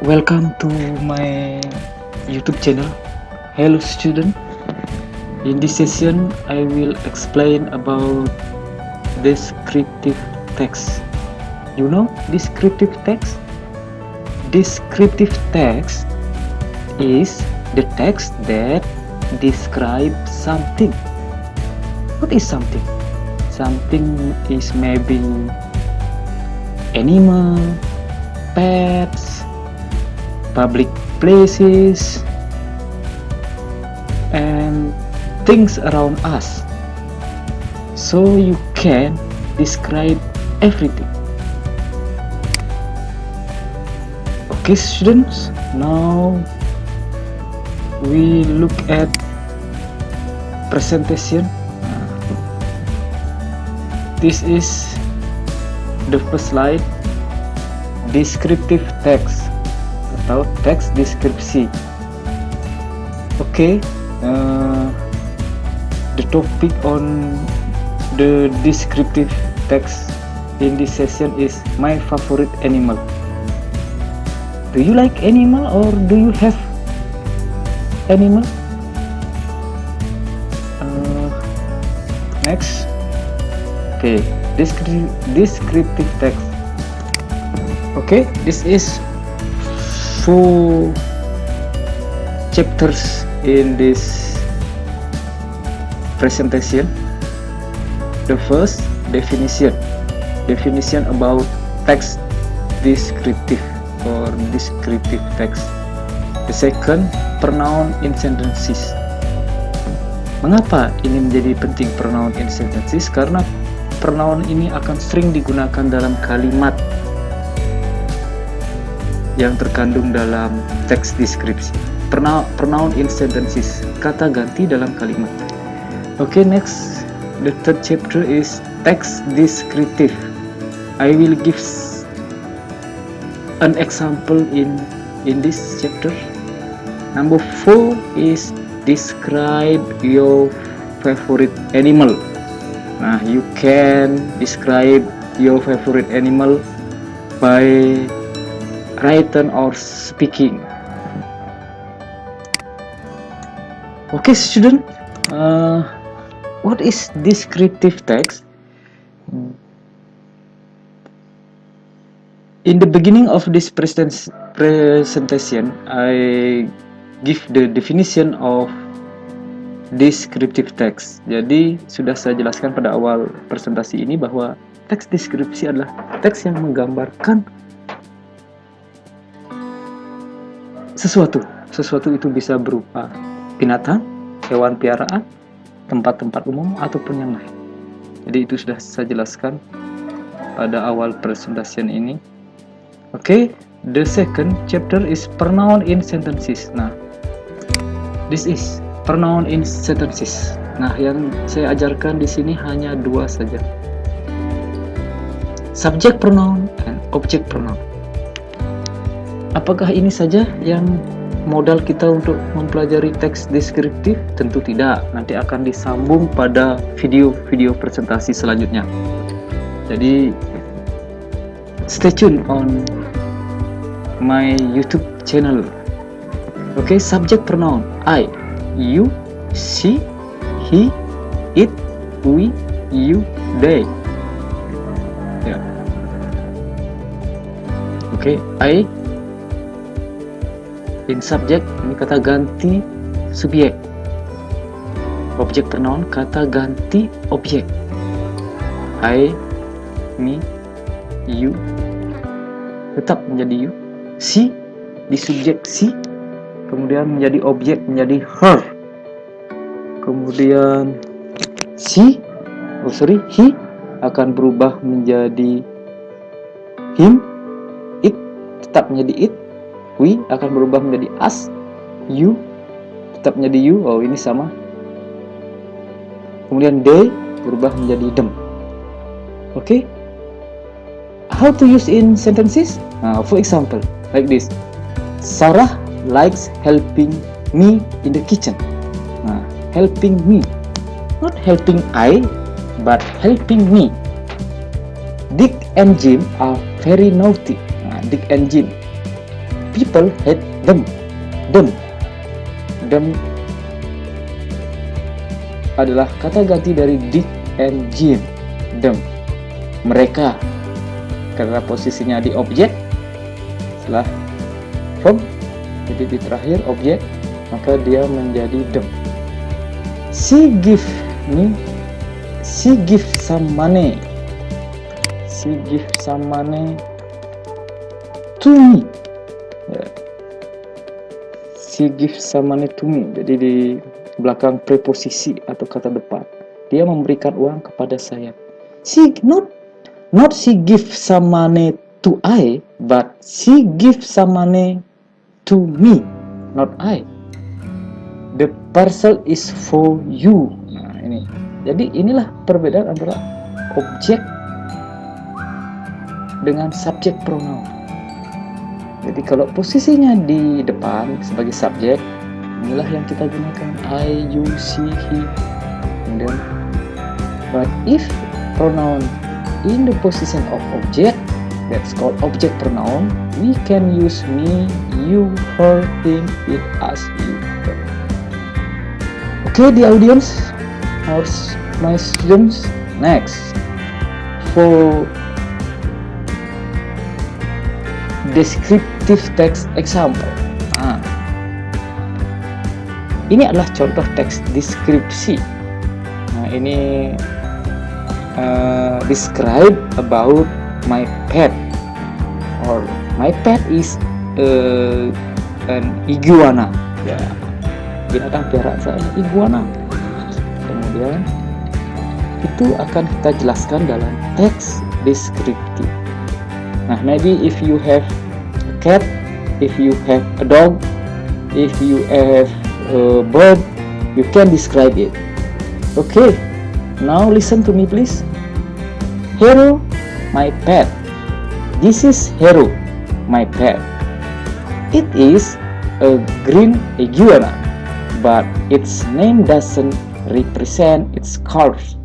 Welcome to my YouTube channel. Hello student. In this session I will explain about descriptive text. You know descriptive text? Descriptive text is the text that describes something. What is something? Something is maybe animal, pets, public places, and things around us. So you can describe everything. Okay students, now we look at presentation. This is the first slide, descriptive text atau teks deskripsi. Okay, the topic on the descriptive text in this session is my favorite animal. Do you like animal or do you have animal? Next. Okay, descriptive text. Okay, this is 4 chapters in this presentation. The first, definition about text descriptive or descriptive text. The second, pronoun in sentences. Mengapa ini menjadi penting pronoun in sentences? Karena pronoun ini akan sering digunakan dalam kalimat yang terkandung dalam teks deskripsi. Pronoun in sentences, kata ganti dalam kalimat. Okay, next, the third chapter is text descriptive. I will give an example in this chapter. Number 4 is describe your favorite animal. Nah, you can describe your favorite animal by written or speaking. Okay student, what is descriptive text? In the beginning of this presentation, I give the definition of descriptive text. Jadi sudah saya jelaskan pada awal presentasi ini bahwa teks deskripsi adalah teks yang menggambarkan sesuatu itu bisa berupa binatang, hewan piaraan, tempat-tempat umum, ataupun yang lain. Jadi itu sudah saya jelaskan pada awal presentasi ini. Okay, the second chapter is pronoun in sentences. Nah, this is pronoun in sentences. Nah, yang saya ajarkan di sini hanya 2 saja. Subject pronoun and object pronoun. Apakah ini saja yang modal kita untuk mempelajari teks deskriptif? Tentu tidak. Nanti akan disambung pada video-video presentasi selanjutnya. Jadi stay tune on my YouTube channel. Okay, subject pronoun I, you, she, he, it, we, you, they. Yeah. Okay, I in subject, ini kata ganti subjek. Object pronoun kata ganti objek. I, me, you tetap menjadi you. She di subjek she, kemudian menjadi objek menjadi her. Kemudian he akan berubah menjadi him. It tetap menjadi it. We akan berubah menjadi us. You tetap menjadi you. Oh, ini sama. Kemudian they berubah menjadi them. Okay, how to use in sentences? For example, like this. Sarah likes helping me in the kitchen. Helping me, not helping I, but helping me. Dick and Jim are very naughty. Dick and Jim. people hate them. Them adalah kata ganti dari Dick and Jim. Them, mereka, karena posisinya di objek setelah verb, jadi di terakhir objek, maka dia menjadi them. She give some money. She give some money to me. She give some money to me. Jadi di belakang preposisi atau kata depan, dia memberikan uang kepada saya. She not she give some money to I, but she give some money to me, not I. The parcel is for you. Nah, ini. Jadi inilah perbedaan antara objek dengan subjek pronoun. Jadi kalau posisinya di depan sebagai subjek, inilah yang kita gunakan I, you, she, he. Kemudian, but if pronoun in the position of object, that's called object pronoun, we can use me, you, her, him, it, us, you. Okay, the audience or my students, next for descriptive text example. Ini adalah contoh teks deskripsi. Nah, ini describe about my pet, or my pet is an iguana. Ya, binatang piaraan saya iguana. Kemudian itu akan kita jelaskan dalam teks deskriptif. Nah, maybe if you have a cat, if you have a dog, if you have a bird, you can describe it. Okay. Now listen to me please. Hero, my pet. This is Hero, my pet. It is a green iguana, but its name doesn't represent its colors.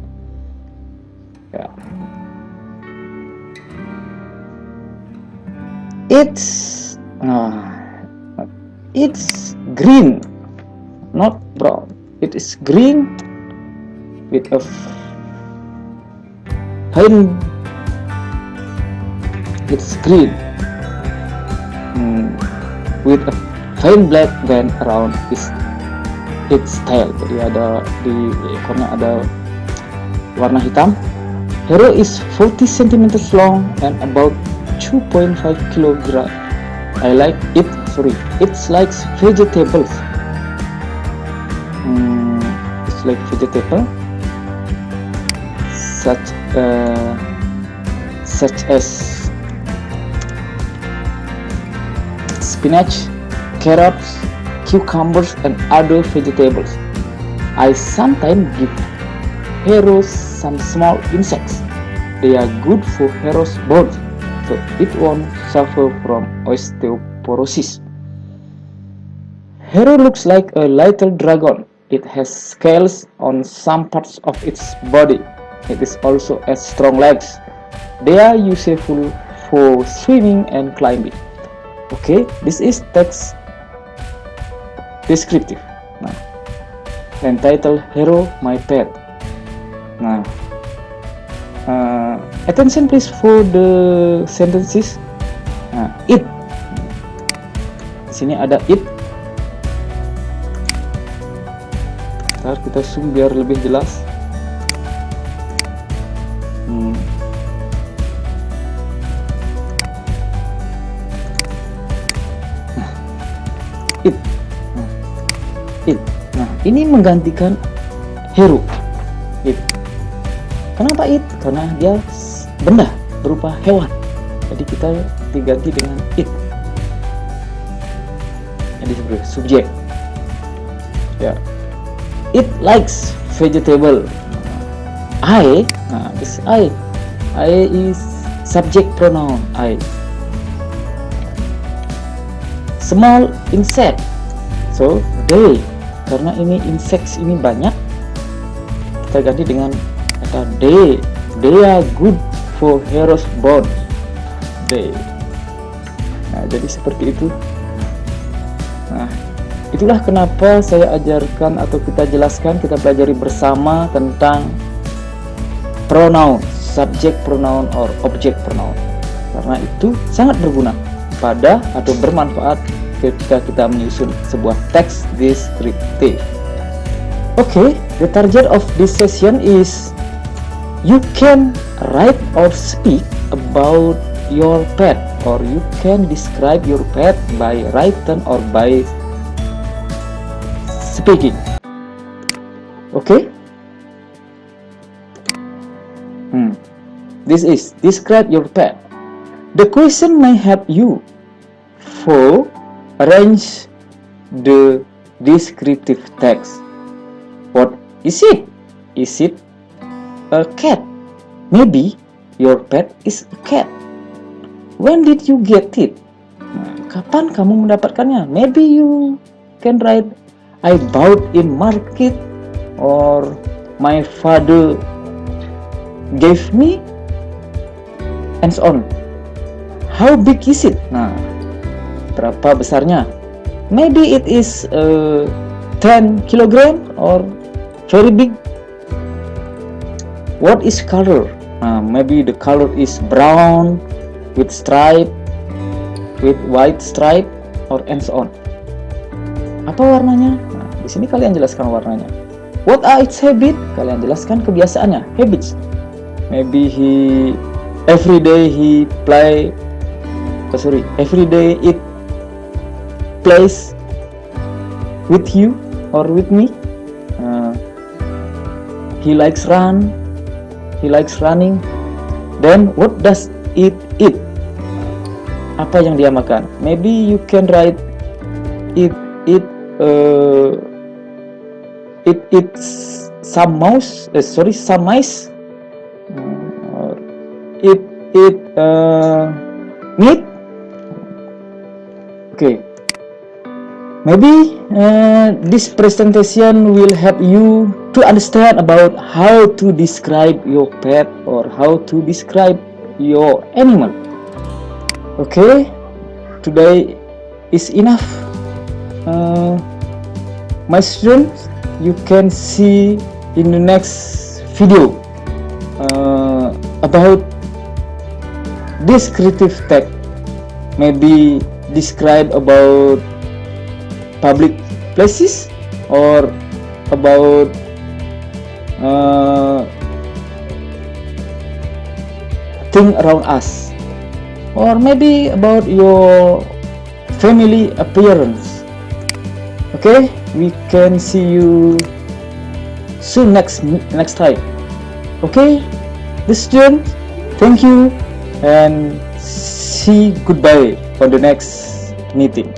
Yeah. It's green, not brown. It is green with a fine, it's green with a fine black band around its tail. Jadi ada di ekornya ada warna hitam. Hero is 40 cm long and about 2.5 kg. I like it. It's like vegetables. It's like vegetable. Such as spinach, carrots, cucumbers, and other vegetables. I sometimes give Hero some small insects. They are good for Hero's bones, so it won't suffer from osteoporosis. Hero looks like a little dragon. It has scales on some parts of its body. It is also has strong legs. They are useful for swimming and climbing. Okay, this is text descriptive. Nah, entitled Hero, my pet. Nah, attention please for the sentences. Nah, it. Di sini ada it. Ntar kita zoom biar lebih jelas. It. Nah, ini menggantikan Hero. It. Kenapa it? Karena dia benda berupa hewan. Jadi kita diganti dengan it. Jadi sebagai subjek. Ya. It likes vegetable. I. Nah, this I. I is subject pronoun. I. Small insect. So they. Karena ini insects ini banyak, kita ganti dengan kata they. They are good for Hero's bones. They. Nah, jadi seperti itu Nah, itulah kenapa saya ajarkan atau kita jelaskan, kita pelajari bersama tentang pronoun, subject pronoun or object pronoun. Karena itu sangat berguna pada atau bermanfaat ketika kita menyusun sebuah teks deskriptif. Okay, the target of this session is you can write or speak about your pet, or you can describe your pet by written or by speaking. Okay? This is describe your pet. The question may help you for arrange the descriptive text. What is it? Is it a cat? Maybe your pet is a cat. When did you get it? Kapan kamu mendapatkannya? Maybe you can write, I bought in market, or my father gave me, and so on. How big is it? Nah, berapa besarnya? Maybe it is 10 kilogram or very big. What is color? Maybe the color is brown with stripe, with white stripe, or and so on. Apa warnanya? Nah, di sini kalian jelaskan warnanya. What are its habit? Kalian jelaskan kebiasaannya, habits. Maybe every day it plays with you or with me. He likes running. Then what does it eat? Apa yang dia makan? Maybe you can write it eats some mice. Or it meat. Okay. Maybe this presentation will help you to understand about how to describe your pet or how to describe your animal. Okay, today is enough. My students, you can see in the next video about descriptive text. Maybe describe about public places, or about thing around us, or maybe about your family appearance. Okay, we can see you soon next time. Okay, the student, thank you and see goodbye for the next meeting.